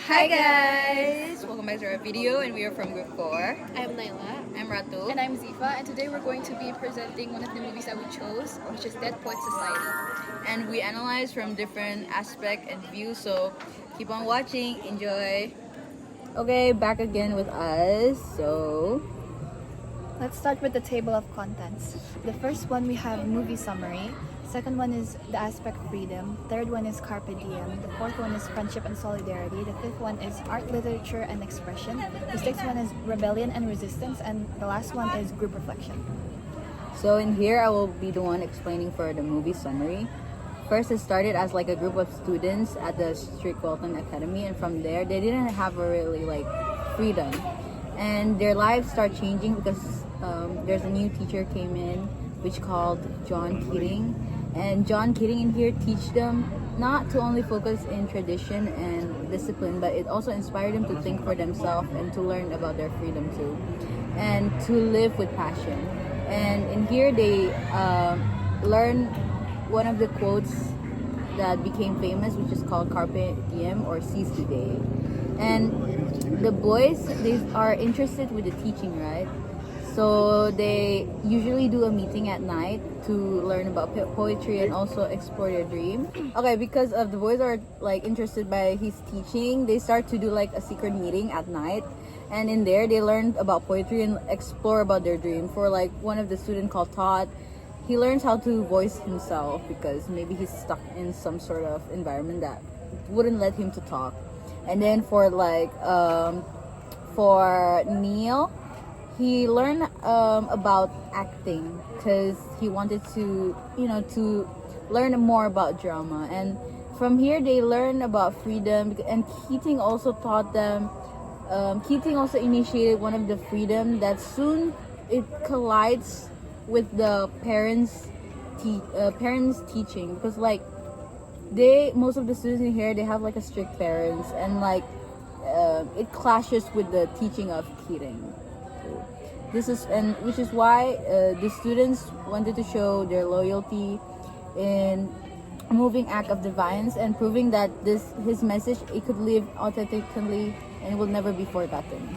Hi guys! Welcome back to our video, and we are from Group 4. I'm Layla. I'm Ratu. And I'm Zifa, and today we're going to be presenting one of the movies that we chose, which is Dead Poet Society. And we analyze from different aspect and views, so keep on watching, enjoy. Okay, back again with us. So, Let's start with the table of contents. The first one we have movie summary. Second one is the aspect freedom. Third one is carpe diem. The fourth one is friendship and solidarity. The fifth one is art, literature, and expression. The sixth one is rebellion and resistance. And the last one is group reflection. so in here I will be the one explaining for the movie summary. First, it started as like a group of students at the Strict Walton Academy, and from there they didn't have a really like freedom, and their lives start changing because there's a new teacher came in, which called John Keating, and John Keating in here teach them not to only focus in tradition and discipline, but it also inspired them to think for themselves and to learn about their freedom too, and to live with passion. And in here they learn one of the quotes that became famous, which is called Carpe Diem or Seize the Day. And the boys, they are interested with the teaching, right? So they usually do a meeting at night to learn about poetry and also explore their dream. Okay, because of the boys are like interested by his teaching, they start to do like a secret meeting at night. And in there, they learn about poetry and explore about their dream. For like one of the student called Todd, he learns how to voice himself because maybe he's stuck in some sort of environment that wouldn't let him to talk. And then for Neil, he learned about acting because he wanted to to learn more about drama. And from here they learn about freedom, and Keating also taught them. Keating also initiated one of the freedom that soon it collides with the parents teaching, because like most of the students in here, they have like a strict parents, and like it clashes with the teaching of Keating. This is, and which is why the students wanted to show their loyalty in a moving act of defiance and proving that his message, it could live authentically and will never be forgotten.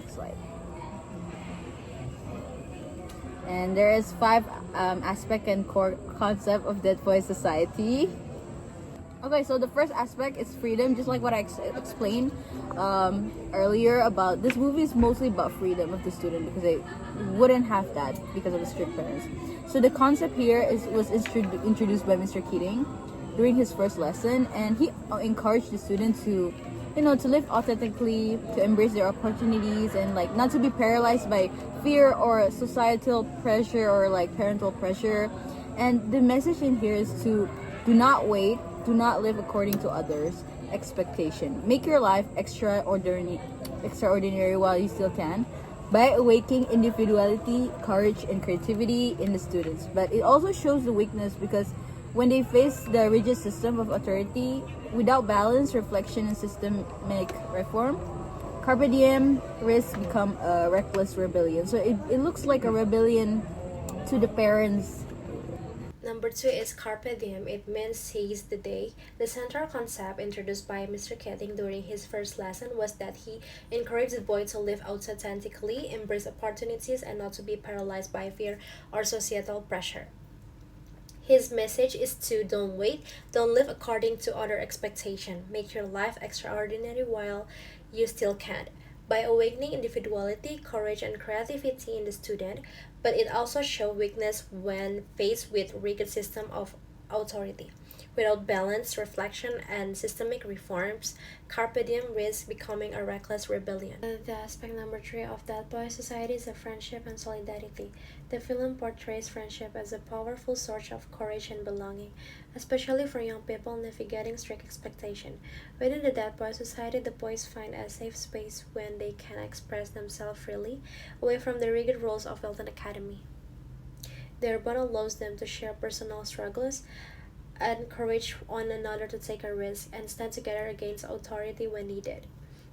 Next slide. And there is 5 aspect and core concept of Dead Boy Society. Okay, so the first aspect is freedom, just like what I explained earlier. About this movie is mostly about freedom of the student, because they wouldn't have that because of the strict parents. So the concept here was introduced by Mr. Keating during his first lesson, and he encouraged the students to to live authentically, to embrace their opportunities, and like not to be paralyzed by fear or societal pressure or like parental pressure. And the message in here is to do not wait, do not live according to others' expectation. Make your life extraordinary while you still can, by awakening individuality, courage, and creativity in the students. But it also shows the weakness, because when they face the rigid system of authority without balance, reflection, and systemic reform, Carpe Diem risks become a reckless rebellion. So it looks like a rebellion to the parents. Number 2 is Carpe Diem. It means seize the day. The central concept introduced by Mr. Keating during his first lesson was that he encouraged the boy to live authentically, embrace opportunities, and not to be paralyzed by fear or societal pressure. His message is to don't wait, don't live according to other expectation. Make your life extraordinary while you still can, by awakening individuality, courage, and creativity in the student. But it also shows weakness when faced with rigid system of authority. Without balance, reflection, and systemic reforms, Carpe Diem risks becoming a reckless rebellion. The aspect number 3 of That Boy Society is the friendship and solidarity. The film portrays friendship as a powerful source of courage and belonging, especially for young people navigating strict expectation. Within the That Boy Society, the boys find a safe space when they can express themselves freely, away from the rigid rules of Wilton Academy. Their bond allows them to share personal struggles, encourage one another to take a risk, and stand together against authority when needed.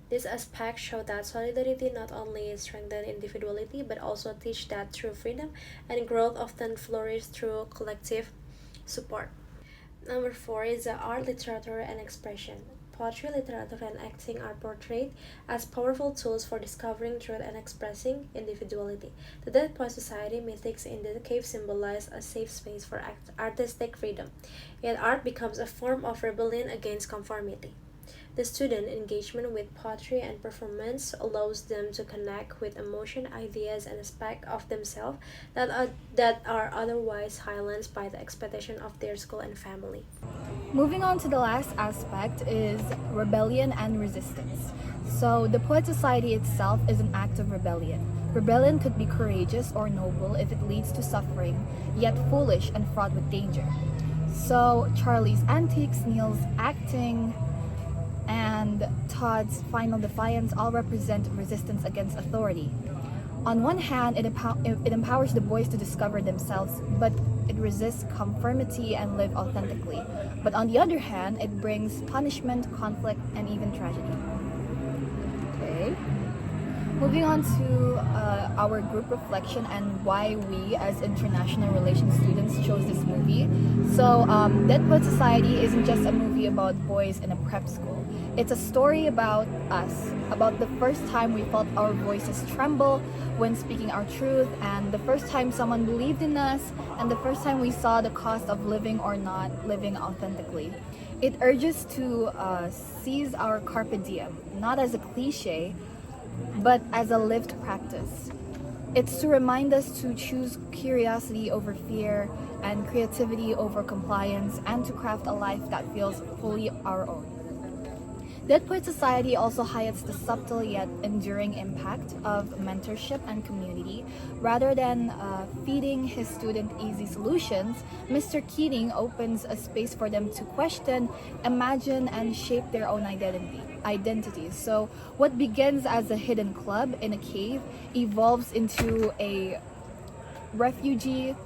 These aspects show that solidarity not only strengthens individuality but also teach that true freedom and growth often flourish through collective support. Number 4 is the art, literature, and expression. poetry, literature, and acting are portrayed as powerful tools for discovering truth and expressing individuality. The Dead Poets Society mythics in the cave symbolize a safe space for artistic freedom, yet art becomes a form of rebellion against conformity. The student engagement with poetry and performance allows them to connect with emotion, ideas, and aspects of themselves that are otherwise silenced by the expectation of their school and family. Moving on to the last aspect is rebellion and resistance. So, the Poet Society itself is an act of rebellion. Rebellion could be courageous or noble if it leads to suffering, yet foolish and fraught with danger. So, Charlie's antics, Neil's acting, and Todd's final defiance all represent resistance against authority. On one hand, it empowers the boys to discover themselves, but it resists conformity and live authentically. But on the other hand, it brings punishment, conflict, and even tragedy. Okay. Moving on to our group reflection and why we, as international relations students, chose this movie. So, Dead Poet Society isn't just a movie about boys in a prep school. It's a story about us, about the first time we felt our voices tremble when speaking our truth, and the first time someone believed in us, and the first time we saw the cost of living or not living authentically. It urges to seize our carpe diem, not as a cliche, but as a lived practice. It's to remind us to choose curiosity over fear and creativity over compliance, and to craft a life that feels fully our own. Dead Poet Society also highlights the subtle yet enduring impact of mentorship and community. Rather than feeding his student easy solutions, Mr. Keating opens a space for them to question, imagine, and shape their own identities. So what begins as a hidden club in a cave evolves into a refugee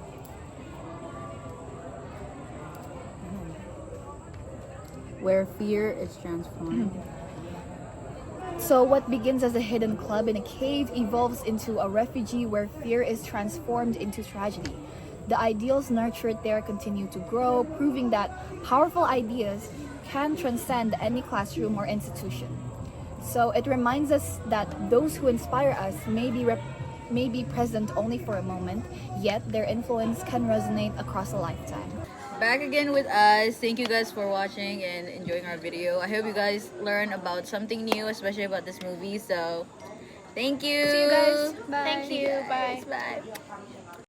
Where fear is transformed. So what begins as a hidden club in a cave evolves into a refugee where fear is transformed into tragedy. The ideals nurtured there continue to grow, proving that powerful ideas can transcend any classroom or institution. So it reminds us that those who inspire us may be present only for a moment, yet their influence can resonate across a lifetime. Back again with us. Thank you guys for watching and enjoying our video. I hope you guys learn about something new, especially about this movie. So, thank you. See you guys. Bye. Thank you. Bye. Bye.